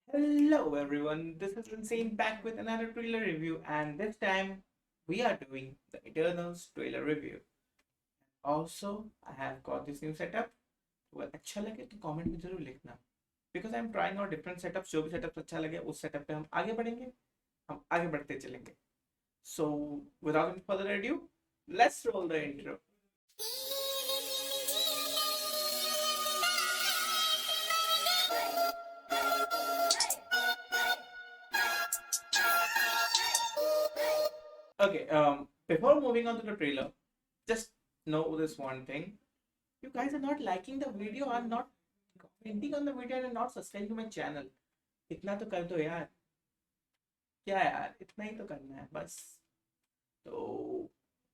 Hello everyone, this is Insane back with another trailer review, and this time we are doing the Eternals trailer review. Also, I have got this new setup. अगर अच्छा लगे तो comment में जरूर लिखना, because I'm trying out different setups. जो भी setup अच्छा लगे उस setup पे हम आगे बढ़ेंगे, हम आगे बढ़ते चलेंगे. So without any further ado, let's roll the intro. Okay, before moving on to the trailer, just know this one thing. You guys are not liking the video and not commenting on the video and not subscribing to my channel. इतना तो कर दो यार. क्या यार, इतना ही तो करना है बस. तो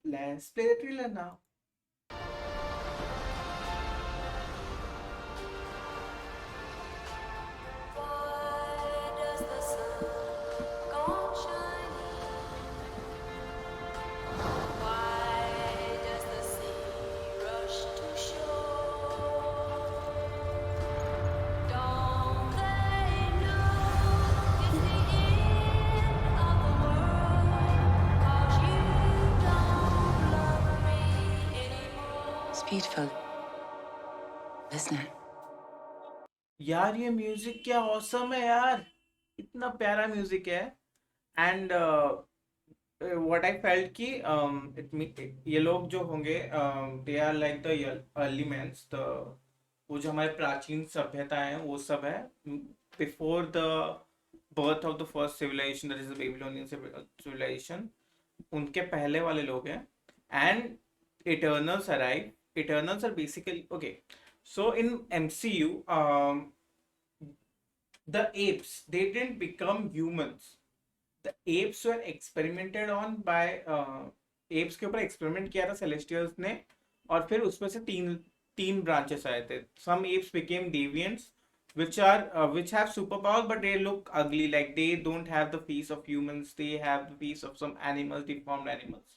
let's play the trailer now. Why does the sun go on shining? Why does the sea rush to shore? Don't they know it's the end of the world? 'Cause you don't love me anymore. It's beautiful, isn't it? यार ये music क्या awesome है यार. इतना प्यारा music है. And what I felt कि ये लोग जो होंगे they are like the elements the वो जो हमारे प्राचीन सभ्यता है वो सब है before the birth of the first civilisation, that is the Babylonian civilisation. उनके पहले वाले लोग हैं. And Eternals arrive. Eternals are basically okay. So in MCU, the apes they didn't become humans. The apes were experimented on by apes के ऊपर experiment किया था celestials ने. और फिर उसमें से तीन तीन ब्रांचेस आए थे. Some apes became deviants which have superpowers but they look ugly, like they don't have the face of humans, they have the face of some animals, deformed animals.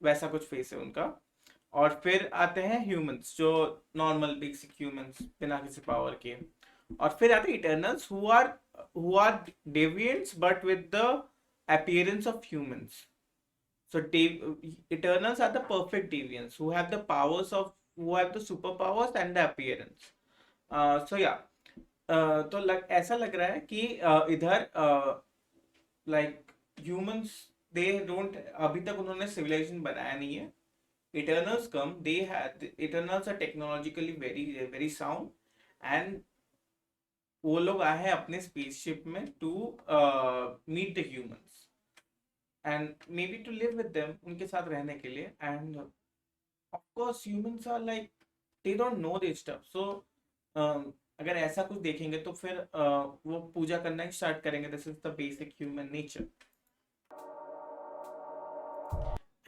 वैसा कुछ फेस है उनका. और फिर आते हैं ह्यूमंस जो नॉर्मल बेसिक ह्यूमंस बिना किसी पावर के. और फिर आते हैं Eternals who are deviants but with the appearance of humans. So Eternals are the perfect deviants who have the powers of who have the superpowers and the appearance. So yeah, तो ऐसा लग रहा है कि इधर लाइक ह्यूमंस दे डोंट अभी तक उन्होंने सिविलाइजेशन बनाया नहीं है. Eternals come, they have Eternals are technologically very sound, and वो लोग आए हैं अपने स्पेसशिप में to meet the humans and may be to live with them, उनके साथ रहने के लिए. And of course humans are like they don't know this stuff. So अगर ऐसा कुछ देखेंगे तो फिर वो पूजा करना ही स्टार्ट करेंगे. This is the basic human nature.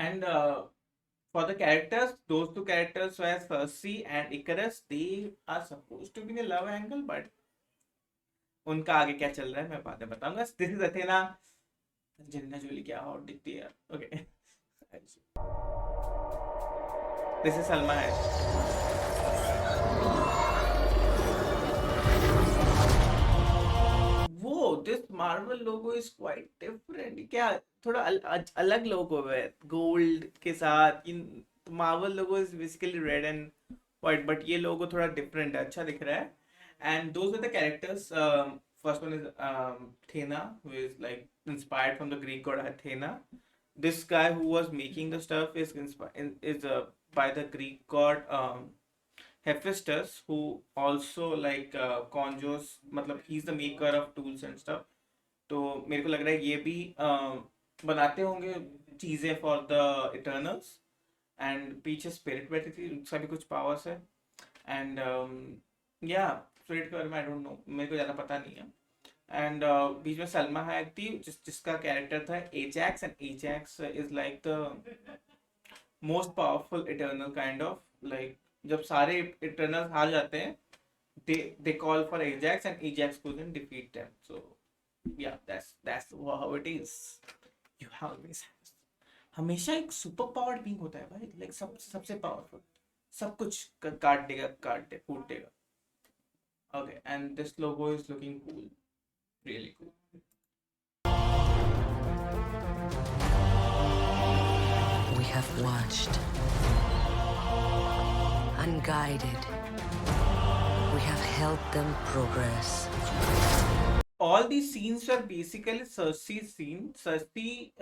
And for the characters, those two characters were Percy and Icarus. They are supposed to be the love angle, but उनका आगे क्या चल रहा है मैं बाद में बताऊंगा. This is Athena. अंजेलिना जोली क्या हॉट दिखती है. ओके. दिस इज सलमा है. वो this Marvel logo is quite different. क्या थोड़ा अलग लोगो है गोल्ड के साथ. In Marvel logo is basically red and white, but ये लोगो थोड़ा डिफरेंट है, अच्छा दिख रहा है. And those are the characters. First one is Athena, who is like inspired from the Greek god Athena. This guy who was making the stuff is inspired is by the Greek god Hephaestus, who also like conjures, मतलब he is the maker of tools and stuff. तो मेरे को लग रहा है ये भी बनाते होंगे चीजें फॉर द इटर्नल्स. एंड पीछे स्पिरिट बैठी थी, उसका भी कुछ पावर्स है. एंड या स्पिरिट के बारे में आई डोंट नो, मेरे को ज़्यादा पता नहीं है. एंड बीच में सलमा hayek थी जिसका कैरेक्टर था Ajax. And Ajax is like the most powerful eternal kind of. Like जब सारे इटर्नल्स हार जाते हैं they call for Ajax and Ajax couldn't defeat them. So yeah, that's how it is. You always have. हमेशा एक super powered being होता है भाई. लाइक सबसे पावरफुल, सब कुछ काट देगा, काट दे फूट देगा. Okay. And this logo is looking cool. Really cool. We have watched and guided. We have helped them progress. All these scenes were basically Cersei's scene. Cersei,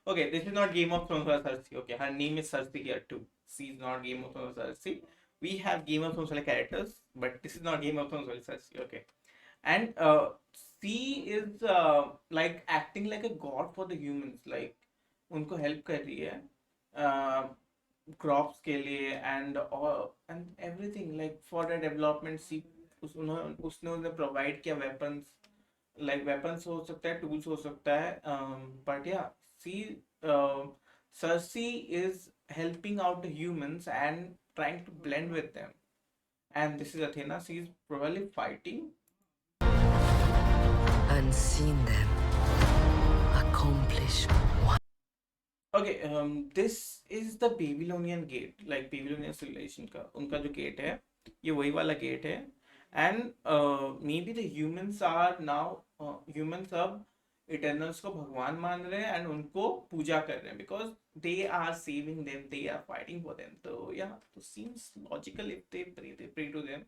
okay, this is not Game of Thrones or Cersei. Okay, her name is Cersei here too. She's not Game of Thrones or Cersei. We have Game of Thrones characters, but this is not Game of Thrones or Cersei. Okay, and she is like acting like a god for the humans. Like उनको help कर रही है crops के लिए and everything like for the development see उसने उन्हें provide किया weapons like weapons हो सकता है टूल्स हो सकता है but yeah see Sersi is helping out the humans and trying to blend with them and this is Athena she is probably fighting And seen them accomplish Okay, this is the Babylonian gate, like Babylonian civilization का उनका जो gate है ये वही वाला gate है and may be the humans are now humans अब Eternals को भगवान मान रहे हैं एंड उनको पूजा कर रहे हैं because they are saving them they are fighting for them तो या तो seems logical if they pray to them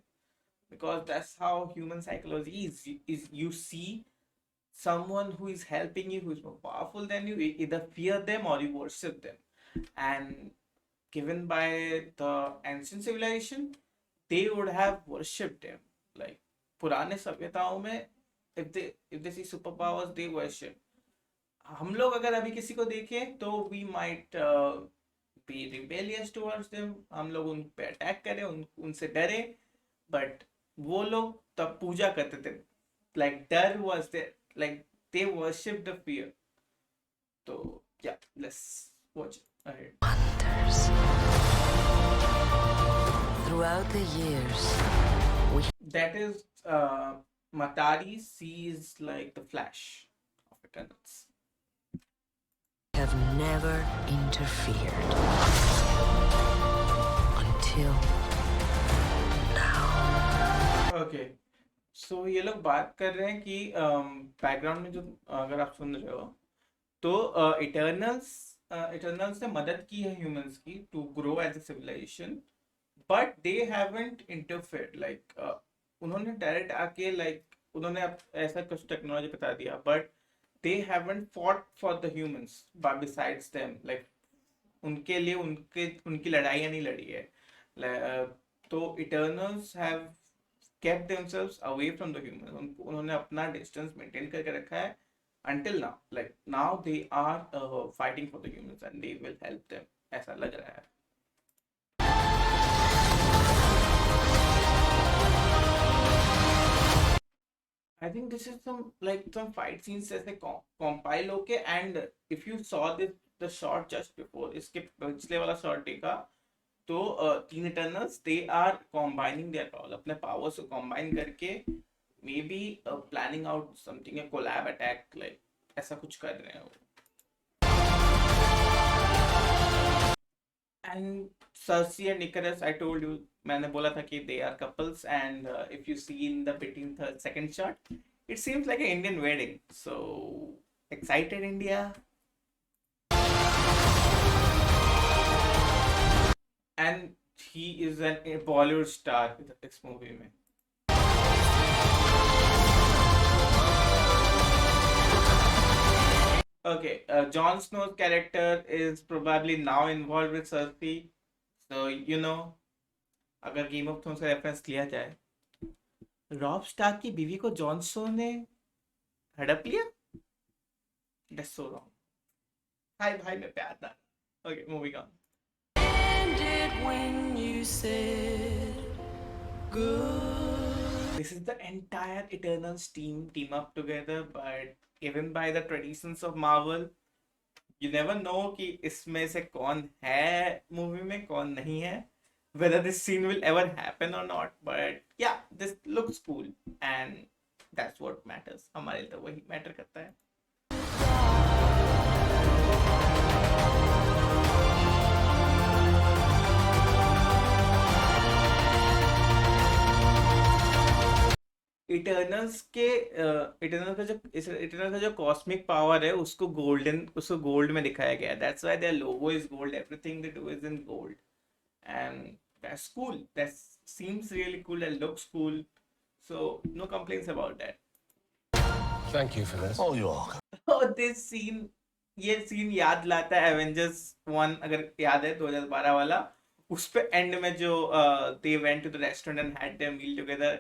because that's how human psychology is you see someone who is helping you who is more powerful than you either fear them or you worship them and given by the ancient civilization they would have worshipped them like पुराने सभ्यताओं में if they see superpowers they worship हम लोग अगर अभी किसी को देखें तो we might be rebellious towards them हम लोग उन पे अटैक करें उनसे डरे बट वो लोग तब पूजा करते थे like डर was there like they worship the fear so yeah let's watch it ahead wonders. Throughout the years, that is Matari sees like the flash of Eternals have never interfered until now. okay so ये लोग बात कर रहे हैं कि background में जो अगर आप सुन रहे हो तो इटर्नल्स ने मदद की है ह्यूमंस की to grow as a civilisation but they haven't interfered like उन्होंने डायरेक्ट आके लाइक उन्होंने ऐसा कुछ टेक्नोलॉजी बता दिया but they haven't fought for the humans besides them like उनके लिए उनकी लड़ाइयाँ नहीं लड़ी है तो Eternals have kept themselves away from the humans उन्होंने अपना distance maintain करके रखा है until now like now they are fighting for the humans and they will help them ऐसा लग रहा है I think this is some fight scenes ऐसे compile होके and if you saw the shot just before इसके पिछले वाला shot देखा तो तीन Eternals they are combining their power अपने पावर्स को कॉम्बाइन करके may be planning out something a collab attack like ऐसा कुछ कर रहे हैं वो and Sersi and Ikaris I told you मैंने बोला था कि they are couples and if you see in the between third second shot it seems like a Indian wedding so excited India and he is a Bollywood star in this movie में okay Jon Snow's character is probably now involved with Cersei so you know अगर game of thrones का reference लिया जाए Rob Stark की बीवी को Jon Snow ने हड़प लिया that's so wrong हाय भाई मैं प्यार ना okay moving on When you said good. This is the entire Eternals team up together, but given by the traditions of Marvel, you never know कि इसमें से कौन है मूवी में कौन नहीं है, whether this scene will ever happen or not. But yeah, this looks cool and that's what matters. हमारे लिए तो वही मैटर करता है. इटर्नल्स का जो कॉस्मिक पावर है उसको गोल्ड में दिखाया गया है. That's why their logo is gold, everything they do is in gold. And that's cool. That seems really cool and looks cool. So no complaints about that. Thank you for this. Oh, you're welcome. Oh, ये scene याद लाता है Avengers 1, अगर याद है 2012 वाला. उस पे एंड में जो they went to the restaurant and had their meal together.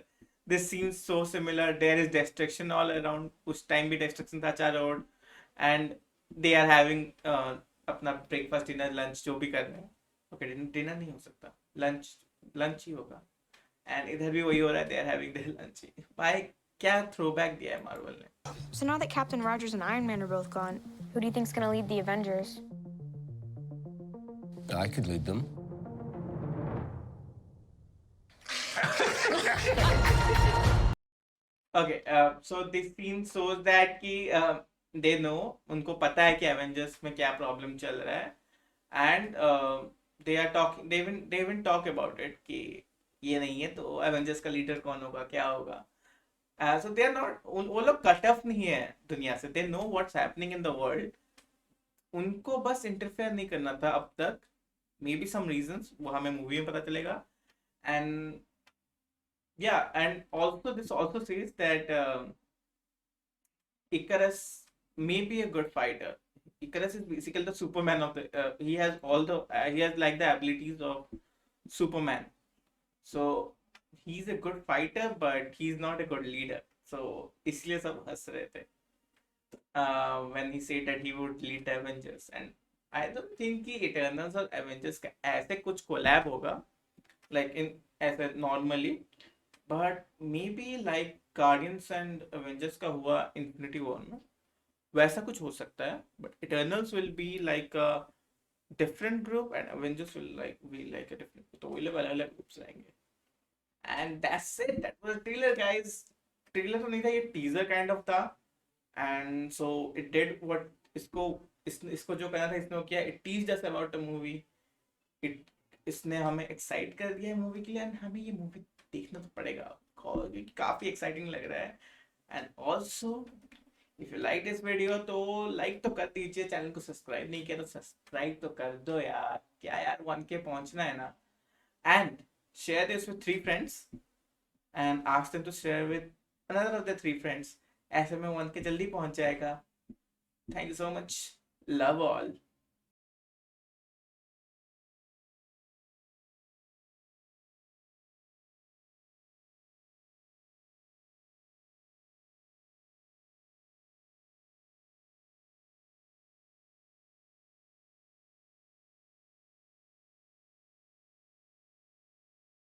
This seems so similar. There is destruction all around. उस टाइम भी destruction था चारों ओर. And they are having अपना ब्रेकफास्ट डिनर लंच जो भी कर रहे हैं. ओके, डिनर नहीं हो सकता, लंच ही होगा. एंड इधर भी वही हो रहा है, they are having their lunch. भाई क्या थ्रोबैक दिया है मार्वल ने. So now that Captain Rogers and Iron Man are both gone, who do you think's gonna lead the Avengers? I could lead them. Okay, so this scene shows that कि they know, उनको पता है कि Avengers में क्या problem चल रहा है. And they are talking, they even talk about it कि ये नहीं है तो एवेंजर्स का लीडर कौन होगा, क्या होगा. सो दे आर नॉट, वो लोग कट ऑफ नहीं है दुनिया से. They know what's happening in the world. उनको बस इंटरफेयर नहीं करना था अब तक. मे बी सम रीजंस, वो हमें मूवी में पता चलेगा. And yeah, and also this also says that Icarus may be a good fighter. Icarus is basically the Superman of the he has all the he has like the abilities of Superman. So he's a good fighter but he's not a good leader. So इसलिए सब हंस रहे थे when he said that he would lead the Avengers. And I don't think कि Eternals और Avengers का ऐसे कुछ कोलैब होगा like in ऐसे normally. But maybe like Guardians and Avengers का हुआ Infinity War में, वैसा कुछ हो सकता है. But Eternals will be like a different group and Avengers will like be like a different. तो वो लोग अलग-अलग groups रहेंगे. And that's it. That was a trailer, guys. Trailer तो नहीं था, ये teaser kind of था. And so it did what इसको जो करना था इसने किया. It teased us about the movie. इसने हमें एक्साइट कर दिया है मूवी के लिए. एंड हमें ये मूवी देखना तो पड़ेगा क्योंकि काफी एक्साइटिंग लग रहा है. And also if you like this video तो लाइक तो कर दीजिए. चैनल को सब्सक्राइब नहीं किया तो सब्सक्राइब तो कर दो यार. क्या यार, 1K पहुंचना है ना. And share this with 3 friends and ask them to share with another of the 3 friends. ऐसे में 1K जल्दी पहुंच जाएगा. Thank you so much. Love all.